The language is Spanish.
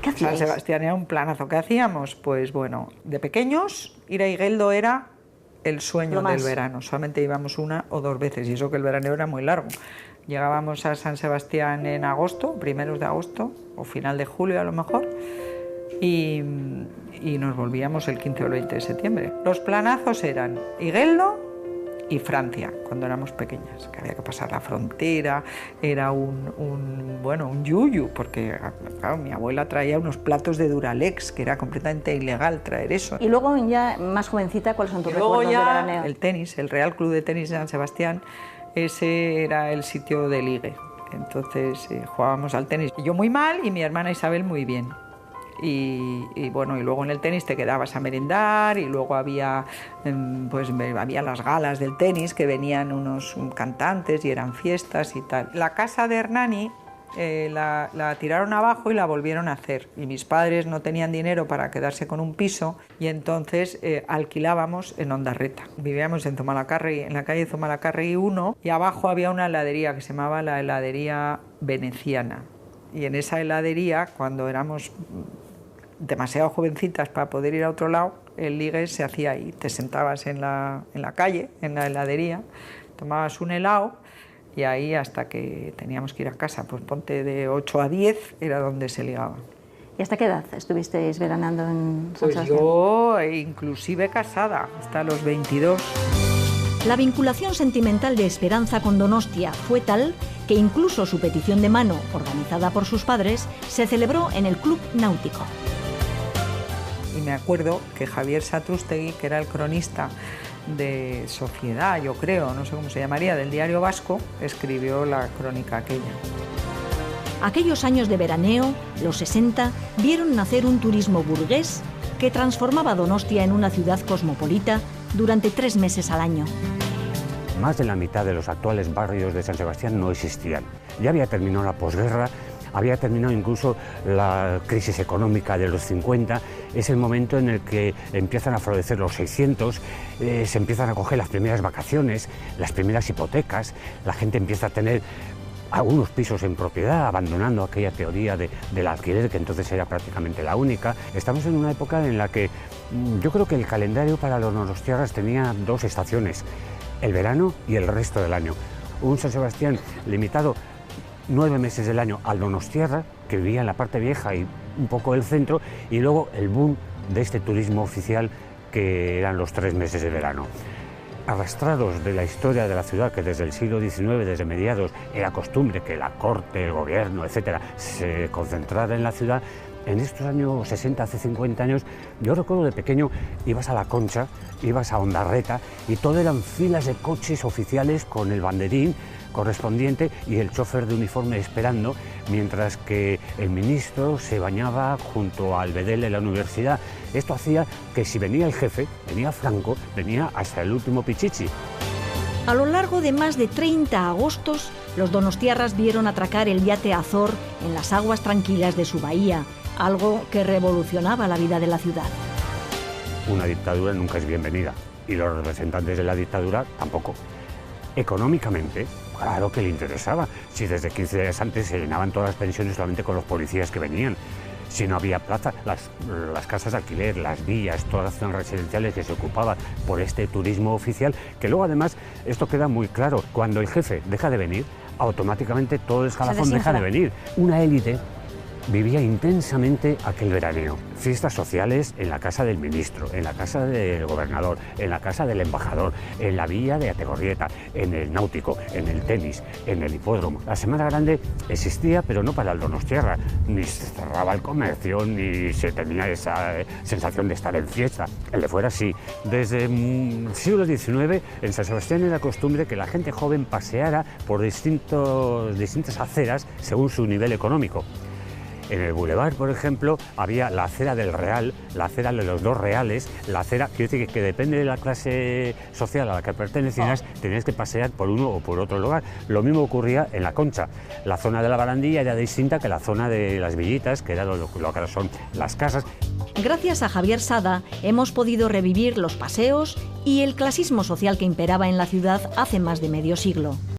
¿Qué hacíais? San Sebastián era un planazo. ¿Qué hacíamos? Pues bueno, de pequeños ir a Igueldo era el sueño del verano. Solamente íbamos 1 o 2 veces y eso que el verano era muy largo. Llegábamos a San Sebastián en agosto, primeros de agosto o final de julio a lo mejor, y nos volvíamos el 15 o el 20 de septiembre. Los planazos eran Igueldo y Francia, cuando éramos pequeñas, que había que pasar la frontera, era un yuyu, porque claro, mi abuela traía unos platos de Duralex, que era completamente ilegal traer eso. Y luego ya más jovencita, ¿cuáles son tus recuerdos de veraneo? El tenis, el Real Club de Tenis de San Sebastián, ese era el sitio de ligue, entonces jugábamos al tenis. Yo muy mal y mi hermana Isabel muy bien. Y bueno, y luego en el tenis te quedabas a merendar y luego había las galas del tenis que venían unos cantantes y eran fiestas y tal. La casa de Hernani la tiraron abajo y la volvieron a hacer y mis padres no tenían dinero para quedarse con un piso y entonces alquilábamos en Ondarreta. Vivíamos en Zumalacárregui, en la calle Zumalacárregui 1 y abajo había una heladería que se llamaba la heladería veneciana y en esa heladería cuando éramos demasiado jovencitas para poder ir a otro lado, el ligue se hacía ahí. Te sentabas en la calle, en la heladería, tomabas un helado y ahí hasta que teníamos que ir a casa, pues ponte de 8 a 10 era donde se ligaba. ¿Y hasta qué edad estuvisteis veranando en San Sebastián? Pues yo inclusive casada, hasta los 22. La vinculación sentimental de Esperanza con Donostia fue tal que incluso su petición de mano, organizada por sus padres, se celebró en el Club Náutico. Y me acuerdo que Javier Satrústegui, que era el cronista de Sociedad, yo creo, no sé cómo se llamaría, del Diario Vasco, escribió la crónica aquella. Aquellos años de veraneo, los 60, vieron nacer un turismo burgués que transformaba Donostia en una ciudad cosmopolita durante 3 meses al año. Más de la mitad de los actuales barrios de San Sebastián no existían. Ya había terminado la posguerra, había terminado incluso la crisis económica de los 50, es el momento en el que empiezan a florecer los 600, se empiezan a coger las primeras vacaciones, las primeras hipotecas, la gente empieza a tener algunos pisos en propiedad, abandonando aquella teoría del alquiler, que entonces era prácticamente la única. Estamos en una época en la que yo creo que el calendario para los donostiarras tenía 2 estaciones, el verano y el resto del año. Un San Sebastián limitado 9 meses del año al donostiarra, que vivía en la parte vieja y un poco el centro, y luego el boom de este turismo oficial que eran los 3 meses de verano. Arrastrados de la historia de la ciudad, que desde el siglo XIX, desde mediados, era costumbre que la corte, el gobierno, etcétera, se concentrara en la ciudad, en estos años 60, hace 50 años, yo recuerdo de pequeño, ibas a La Concha, ibas a Ondarreta, y todo eran filas de coches oficiales con el banderín correspondiente y el chofer de uniforme esperando, mientras que el ministro se bañaba junto al bedel de la universidad. Esto hacía que si venía el jefe, venía Franco, venía hasta el último pichichi. A lo largo de más de 30 agostos, los donostiarras vieron atracar el yate Azor en las aguas tranquilas de su bahía, algo que revolucionaba la vida de la ciudad. Una dictadura nunca es bienvenida, y los representantes de la dictadura tampoco. Económicamente, claro que le interesaba, si desde 15 días antes se llenaban todas las pensiones solamente con los policías que venían, si no había plaza, las casas de alquiler, las villas, todas las zonas residenciales que se ocupaban por este turismo oficial, que luego además, esto queda muy claro, cuando el jefe deja de venir, automáticamente todo el escalafón deja de venir. Una élite vivía intensamente aquel veraneo. Fiestas sociales en la casa del ministro, en la casa del gobernador, en la casa del embajador, en la villa de Ategorrieta, en el náutico, en el tenis, en el hipódromo. La Semana Grande existía, pero no para el donostiarra. Ni se cerraba el comercio, ni se tenía esa sensación de estar en fiesta. El de fuera sí. Desde el siglo XIX, en San Sebastián era costumbre que la gente joven paseara por distintas aceras según su nivel económico. En el Boulevard, por ejemplo, había la acera del Real, la acera de los 2 reales, la acera, quiero decir que depende de la clase social a la que pertenecías, tenías que pasear por uno o por otro lugar. Lo mismo ocurría en La Concha. La zona de la barandilla era distinta que la zona de las villitas, que era lo que ahora son las casas. Gracias a Javier Sada hemos podido revivir los paseos y el clasismo social que imperaba en la ciudad hace más de medio siglo.